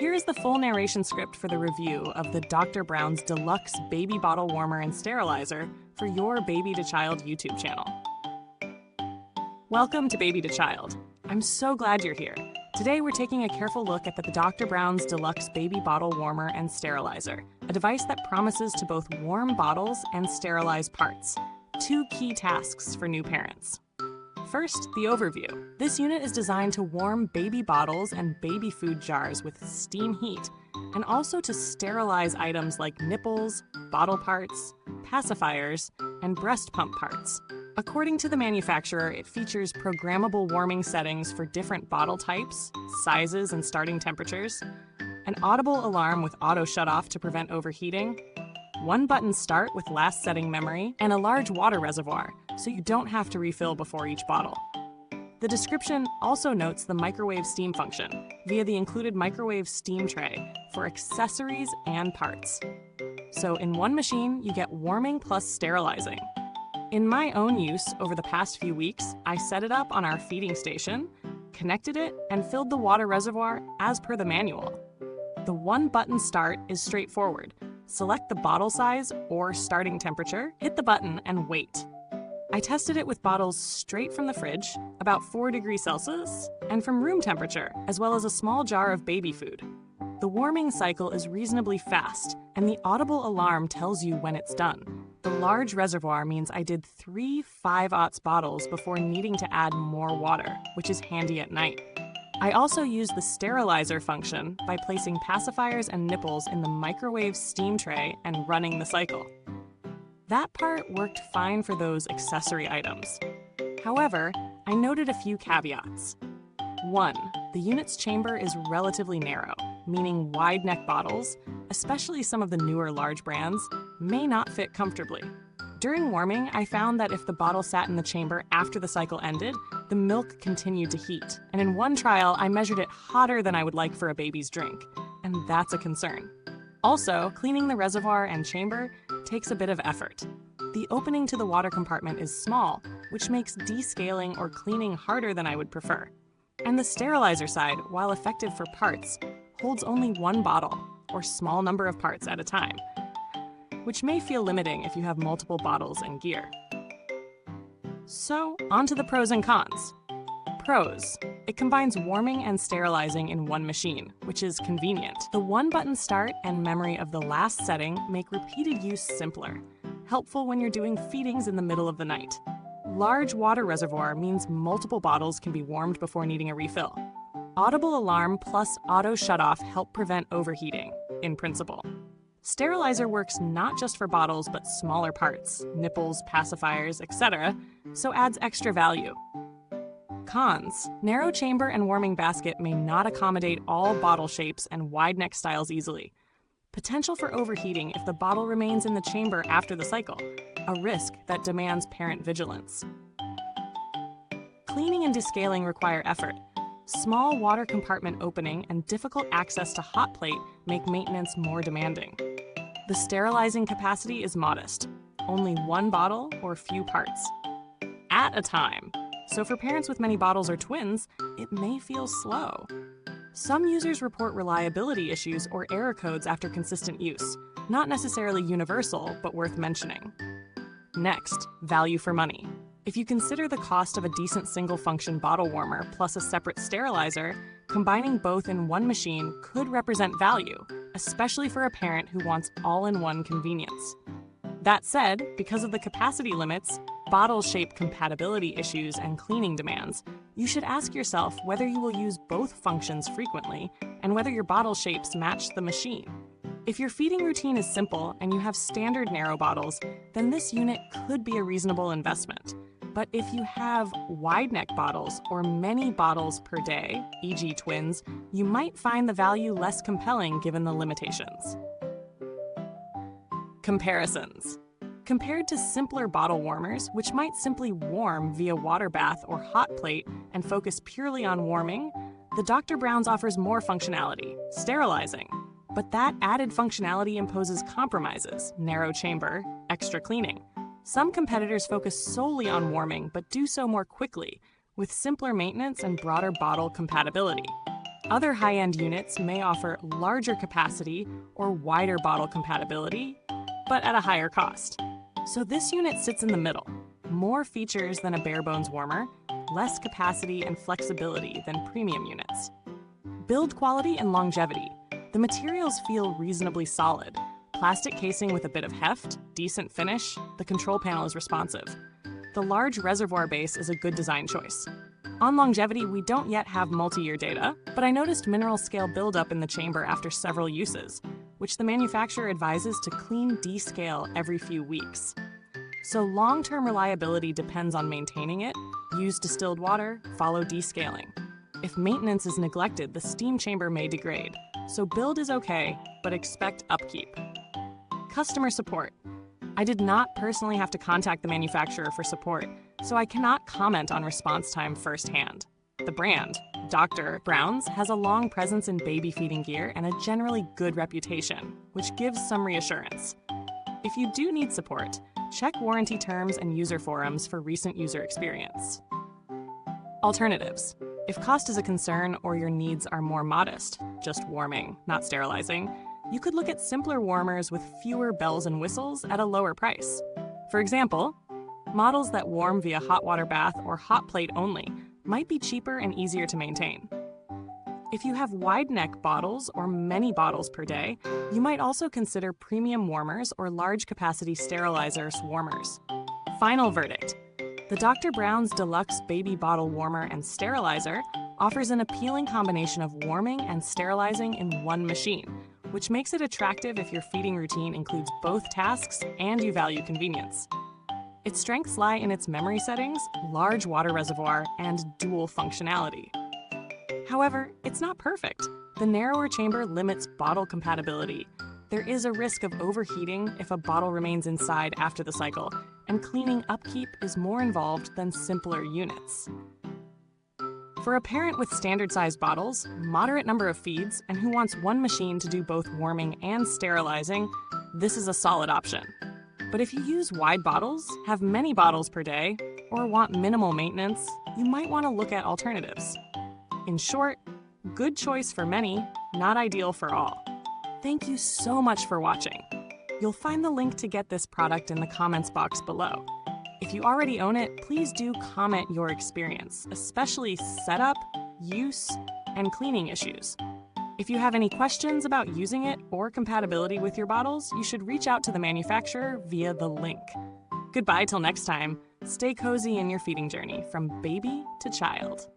Here is the full narration script for the review of the Dr. Brown's Deluxe Baby Bottle Warmer and Sterilizer for your Baby to Child YouTube channel. Welcome to Baby to Child. I'm so glad you're here. Today we're taking a careful look at the Dr. Brown's Deluxe Baby Bottle Warmer and Sterilizer, a device that promises to both warm bottles and sterilize parts. Two key tasks for new parents. First, the overview. This unit is designed to warm baby bottles and baby food jars with steam heat, and also to sterilize items like nipples, bottle parts, pacifiers, and breast pump parts. According to the manufacturer, it features programmable warming settings for different bottle types, sizes, and starting temperatures, an audible alarm with auto-shutoff to prevent overheating, one-button start with last setting memory, and a large water reservoir, so you don't have to refill before each bottle. The description also notes the microwave steam function via the included microwave steam tray for accessories and parts. So in one machine, you get warming plus sterilizing. In my own use over the past few weeks, I set it up on our feeding station, connected it, and filled the water reservoir as per the manual. The one-button start is straightforward. Select the bottle size or starting temperature, hit the button, and wait. I tested it with bottles straight from the fridge, about 4 degrees Celsius, and from room temperature, as well as a small jar of baby food. The warming cycle is reasonably fast, and the audible alarm tells you when it's done. The large reservoir means I did 3 5/0 bottles before needing to add more water, which is handy at night. I also used the sterilizer function by placing pacifiers and nipples in the microwave steam tray and running the cycle. That part worked fine for those accessory items. However, I noted a few caveats. 1. The unit's chamber is relatively narrow, meaning wide neck bottles, especially some of the newer large brands, may not fit comfortably. During warming, I found that if the bottle sat in the chamber after the cycle ended, the milk continued to heat. And in one trial, I measured it hotter than I would like for a baby's drink. And that's a concern. Also, cleaning the reservoir and chamber takes a bit of effort. The opening to the water compartment is small, which makes descaling or cleaning harder than I would prefer. And the sterilizer side, while effective for parts, holds only one bottle, or small number of parts at a time, which may feel limiting if you have multiple bottles and gear. So, on to the pros and cons. Pros. It combines warming and sterilizing in one machine, which is convenient. The one-button start and memory of the last setting make repeated use simpler, helpful when you're doing feedings in the middle of the night. Large water reservoir means multiple bottles can be warmed before needing a refill. Audible alarm plus auto shutoff help prevent overheating, in principle. Sterilizer works not just for bottles but smaller parts, nipples, pacifiers, etc., so adds extra value. Cons. Narrow chamber and warming basket may not accommodate all bottle shapes and wide neck styles easily. Potential for overheating if the bottle remains in the chamber after the cycle, a risk that demands parent vigilance. Cleaning and descaling require effort. Small water compartment opening and difficult access to hot plate make maintenance more demanding. The sterilizing capacity is modest, only one bottle or few parts at a time. So for parents with many bottles or twins, it may feel slow. Some users report reliability issues or error codes after consistent use, not necessarily universal, but worth mentioning. Next, value for money. If you consider the cost of a decent single-function bottle warmer plus a separate sterilizer, combining both in one machine could represent value, especially for a parent who wants all-in-one convenience. That said, because of the capacity limits, bottle shape compatibility issues, and cleaning demands, you should ask yourself whether you will use both functions frequently and whether your bottle shapes match the machine. If your feeding routine is simple and you have standard narrow bottles, then this unit could be a reasonable investment. But if you have wide neck bottles or many bottles per day, e.g. twins, you might find the value less compelling given the limitations. Comparisons. Compared to simpler bottle warmers, which might simply warm via water bath or hot plate and focus purely on warming, the Dr. Brown's offers more functionality, sterilizing. But that added functionality imposes compromises, narrow chamber, extra cleaning. Some competitors focus solely on warming, but do so more quickly, with simpler maintenance and broader bottle compatibility. Other high-end units may offer larger capacity or wider bottle compatibility, but at a higher cost. So this unit sits in the middle. More features than a bare-bones warmer, less capacity and flexibility than premium units. Build quality and longevity. The materials feel reasonably solid. Plastic casing with a bit of heft, decent finish, the control panel is responsive. The large reservoir base is a good design choice. On longevity, we don't yet have multi-year data, but I noticed mineral scale buildup in the chamber after several uses, which the manufacturer advises to clean descale every few weeks. So long-term reliability depends on maintaining it, use distilled water, follow descaling. If maintenance is neglected, the steam chamber may degrade, so build is okay, but expect upkeep. Customer support. I did not personally have to contact the manufacturer for support, so I cannot comment on response time firsthand. The brand, Dr. Brown's, has a long presence in baby feeding gear and a generally good reputation, which gives some reassurance. If you do need support, check warranty terms and user forums for recent user experience. Alternatives. If cost is a concern or your needs are more modest, just warming, not sterilizing, you could look at simpler warmers with fewer bells and whistles at a lower price. For example, models that warm via hot water bath or hot plate only might be cheaper and easier to maintain. If you have wide neck bottles or many bottles per day, you might also consider premium warmers or large capacity sterilizers warmers. Final verdict. The Dr. Brown's Deluxe Baby Bottle Warmer and Sterilizer offers an appealing combination of warming and sterilizing in one machine, which makes it attractive if your feeding routine includes both tasks and you value convenience. Its strengths lie in its memory settings, large water reservoir, and dual functionality. However, it's not perfect. The narrower chamber limits bottle compatibility. There is a risk of overheating if a bottle remains inside after the cycle, and cleaning upkeep is more involved than simpler units. For a parent with standard-sized bottles, moderate number of feeds, and who wants one machine to do both warming and sterilizing, this is a solid option. But if you use wide bottles, have many bottles per day, or want minimal maintenance, you might want to look at alternatives. In short, good choice for many, not ideal for all. Thank you so much for watching. You'll find the link to get this product in the comments box below. If you already own it, please do comment your experience, especially setup, use, and cleaning issues. If you have any questions about using it or compatibility with your bottles, you should reach out to the manufacturer via the link. Goodbye till next time. Stay cozy in your feeding journey from baby to child.